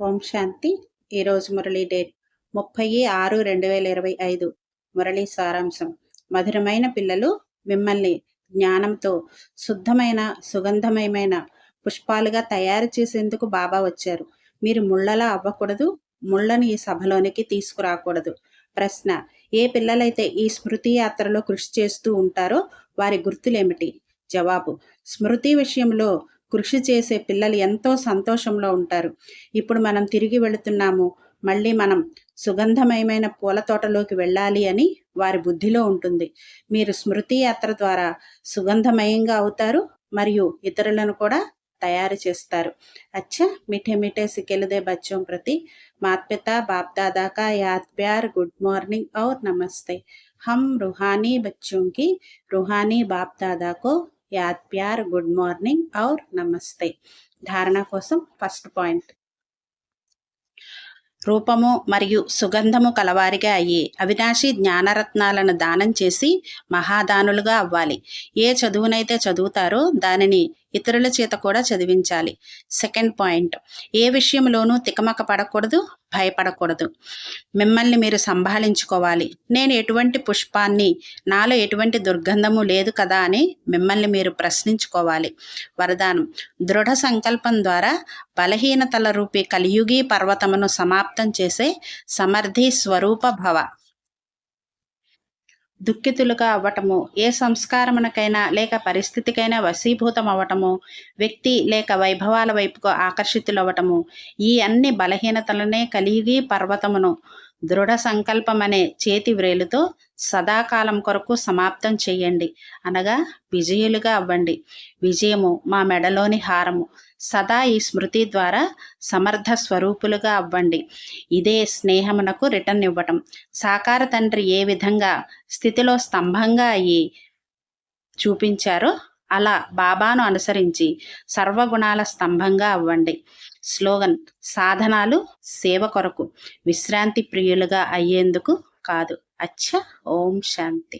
ఓం శాంతి. ఈరోజు మురళీ డేట్ 30/6/2025. మురళీ సారాంశం. మధురమైన పిల్లలు, మిమ్మల్ని జ్ఞానంతో శుద్ధమైన సుగంధమయమైన పుష్పాలుగా తయారు చేసేందుకు బాబా వచ్చారు. మీరు ముళ్ళలా అవ్వకూడదు, ముళ్ళని ఈ సభలోనికి తీసుకురాకూడదు. ప్రశ్న: ఏ పిల్లలైతే ఈ స్మృతి యాత్రలో కృషి చేస్తూ ఉంటారో వారి గుర్తులేమిటి? జవాబు: స్మృతి విషయంలో కృషి చేసే పిల్లలు ఎంతో సంతోషంలో ఉంటారు. ఇప్పుడు మనం తిరిగి వెళుతున్నాము, మళ్ళీ మనం సుగంధమయమైన పూల తోటలోకి వెళ్ళాలి అని వారి బుద్ధిలో ఉంటుంది. మీరు స్మృతి యాత్ర ద్వారా సుగంధమయంగా అవుతారు మరియు ఇతరులను కూడా తయారు చేస్తారు. अच्छा, मीठे मीठे सिकेल दे बच्चों प्रति माता पिता बाप दादा का याद प्यार, गुड मॉर्निंग और नमस्ते. हम रूहानी बच्चों की रूहानी बाप दादा को याद प्यार, गुड मॉर्निंग और नमस्ते. धारणा कोसम फस्ट पॉइंट. రూపము మరియు సుగంధము కలవారిగా అయ్యి అవినాశి జ్ఞానరత్నాలను దానం చేసి మహాదానులుగా అవ్వాలి. ఏ చదువునైతే చదువుతారో దానిని ఇతరుల చేత కూడా చదివించాలి. సెకండ్ పాయింట్: ఏ విషయంలోనూ తికమక పడకూడదు, భయపడకూడదు. మిమ్మల్ని మీరు సంభాళించుకోవాలి. నేను ఎటువంటి పుష్పాన్ని, నాలో ఎటువంటి దుర్గంధము లేదు కదా అని మిమ్మల్ని మీరు ప్రశ్నించుకోవాలి. వరదానం: దృఢ సంకల్పం ద్వారా బలహీనతల రూపీ కలియుగీ పర్వతమును సమాప్తం చేసే సమర్థి స్వరూప భవ. దుఃఖితులుగా అవ్వటము, ఏ సంస్కారమునకైనా లేక పరిస్థితికైనా వశీభూతం అవ్వటము, వ్యక్తి లేక వైభవాల వైపుకు ఆకర్షితులవ్వటము, ఈ అన్ని బలహీనతలనే కలిగి పర్వతమును దృఢ సంకల్పమనే చేతి వ్రేలుతో సదాకాలం కొరకు సమాప్తం చెయ్యండి. అనగా విజయులుగా అవ్వండి. విజయము మా మెడలోని హారము. సదా ఈ స్మృతి ద్వారా సమర్థ స్వరూపులుగా అవ్వండి. ఇదే స్నేహమునకు రిటర్న్ ఇవ్వటం. సాకార తండ్రి ఏ విధంగా స్థితిలో స్తంభంగా అయ్యి చూపించారో అలా బాబాను అనుసరించి సర్వగుణాల స్తంభంగా అవ్వండి. స్లోగన్: సాధనాలు సేవ కొరకు, విశ్రాంతి ప్రియులుగా అయ్యేందుకు కాదు. అచ్చ. ఓం శాంతి.